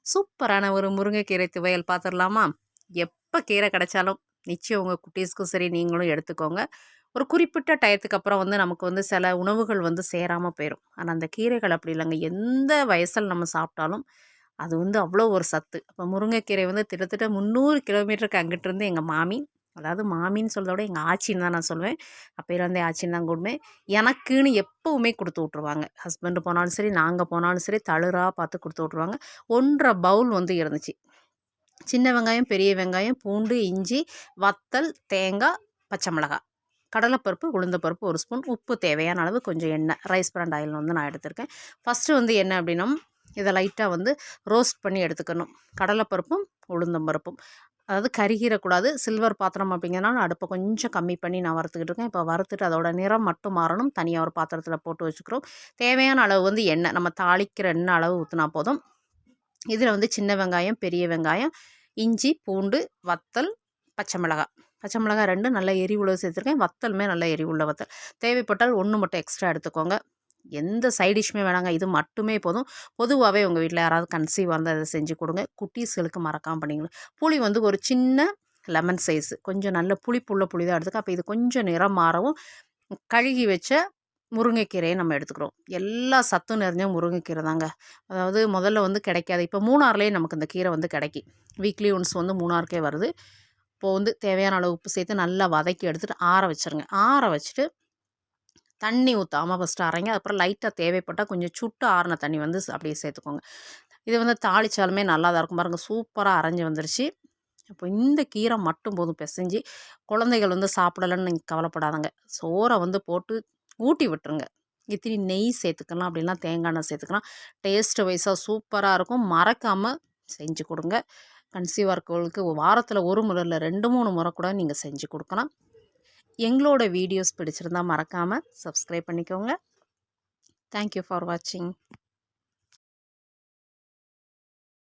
சூப்பரான ஒரு முருங்கைக்கீரை துவையல் பார்த்துடலாமா? எப்போ கீரை கிடைச்சாலும் நிச்சயம் உங்கள் குட்டீஸ்க்கும் சரி நீங்களும் எடுத்துக்கோங்க. ஒரு குறிப்பிட்ட டயத்துக்கு அப்புறம் வந்து நமக்கு வந்து சில உணவுகள் வந்து சேராமல் போயிடும். ஆனால் அந்த கீரைகள் அப்படி இல்லைங்க. எந்த வயசில் நம்ம சாப்பிட்டாலும் அது வந்து அவ்வளோ ஒரு சத்து. அப்போ முருங்கைக்கீரை வந்து கிட்டத்தட்ட 300 கிலோமீட்டருக்கு அங்கிட்டிருந்து எங்கள் மாமி, அதாவது மாமின்னு சொல்றத விட எங்கள் ஆச்சின்னு தான் நான் சொல்லுவேன். அப்போலேருந்தே ஆச்சின்னு தான் கூப்பிடுவேன். எனக்குன்னு எப்பவுமே குடுத்து விட்ருவாங்க. ஹஸ்பண்ட் போனாலும் சரி, நாங்க போனாலும் சரி, தளுரா பார்த்து குடுத்து விட்ருவாங்க. 1 1/2 பவுல் வந்து இருந்துச்சு. சின்ன வெங்காயம், பெரிய வெங்காயம், பூண்டு, இஞ்சி, வத்தல், தேங்காய், பச்சை மிளகாய், கடலைப்பருப்பு, உளுந்தப்பருப்பு 1 ஸ்பூன், உப்பு தேவையான அளவு, கொஞ்சம் எண்ணெய், ரைஸ் பிராண்ட் ஆயில் வந்து நான் எடுத்திருக்கேன். ஃபஸ்ட்டு வந்து என்ன அப்படின்னா, இதை லைட்டாக வந்து ரோஸ்ட் பண்ணி எடுத்துக்கணும். கடலைப்பருப்பும் உளுந்தம்பருப்பும், அதாவது கருகிரக்கூடாது. சில்வர் பாத்திரம் அப்படிங்கிறனால அடுப்பை கொஞ்சம் கம்மி பண்ணி நான் வறுத்துக்கிட்டு இருக்கேன். இப்போ வறுத்துட்டு அதோட நிறம் மட்டும் மாறணும். தனியாக ஒரு பாத்திரத்தில் போட்டு வச்சுக்கிறோம். தேவையான அளவு வந்து எண்ணெய், நம்ம தாளிக்கிற எண்ணெய் அளவு ஊற்றினா போதும். இதில் வந்து சின்ன வெங்காயம், பெரிய வெங்காயம், இஞ்சி, பூண்டு, வத்தல், பச்சை மிளகாய். பச்சை மிளகாய் 2 நல்ல எரிவுள்ள சேர்த்துருக்கேன். வத்தலுமே நல்ல எரிவுள்ள வத்தல். தேவைப்பட்டால் 1 மட்டும் எக்ஸ்ட்ரா எடுத்துக்கோங்க. எந்த சைட் டிஷ்ஷுமே வேணாங்க. இது மட்டுமே போதும். பொதுவாகவே உங்கள் வீட்டில் யாராவது கன்சீவாக இருந்தால் அதை செஞ்சு கொடுங்க. குட்டீஸ்களுக்கு மறக்காமல் பண்ணிக்கணும். புளி வந்து ஒரு சின்ன லெமன் சைஸு. கொஞ்சம் நல்ல புளிப்புள்ள புளி தான் எடுத்துக்க. அப்போ இது கொஞ்சம் நிறம் மாறவும் கழுகி வச்ச முருங்கைக்கீரையை நம்ம எடுத்துக்கிறோம். எல்லா சத்தும் நிறைஞ்ச முருங்கைக்கீரை தாங்க. அதாவது முதல்ல வந்து கிடைக்காது. இப்போ மூணாறுலேயே நமக்கு இந்த கீரை வந்து கிடைக்கி. வீக்லி ஒன்ஸ் வந்து மூணாறுக்கே வருது. இப்போது வந்து தேவையான அளவு உப்பு சேர்த்து நல்லா வதக்கி எடுத்துகிட்டு ஆற வச்சுருங்க. ஆற வச்சுட்டு தண்ணி ஊற்றாமல் ஃபஸ்ட்டு அரைங்க. அப்புறம் லைட்டாக தேவைப்பட்டால் கொஞ்சம் சுட்டு ஆறின தண்ணி வந்து அப்படியே சேர்த்துக்கோங்க. இது வந்து தாளித்தாலுமே நல்லா தான் இருக்கும். பாருங்கள், சூப்பராக அரைஞ்சி வந்துருச்சு. அப்போ இந்த கீரை மட்டும் போதும் பிசைஞ்சு. குழந்தைகள் வந்து சாப்பிடலன்னு நீங்கள் கவலைப்படாதங்க. சோறை வந்து போட்டு ஊட்டி விட்டுருங்க. இத்தினி நெய் சேர்த்துக்கலாம், அப்படின்னா தேங்காய் எண்ணெய் சேர்த்துக்கலாம். டேஸ்ட்டு வைஸாக சூப்பராக இருக்கும். மறக்காமல் செஞ்சு கொடுங்க. கன்சீவாக இருக்கவங்களுக்கு வாரத்தில் 1 முறை இல்லை 2, 3 முறை கூட நீங்கள் செஞ்சு கொடுக்கலாம். எங்களோட வீடியோஸ் பிடிச்சிருந்தால் மறக்காமல் சப்ஸ்கிரைப் பண்ணிக்கோங்க. தேங்க்யூ ஃபார் வாட்சிங்.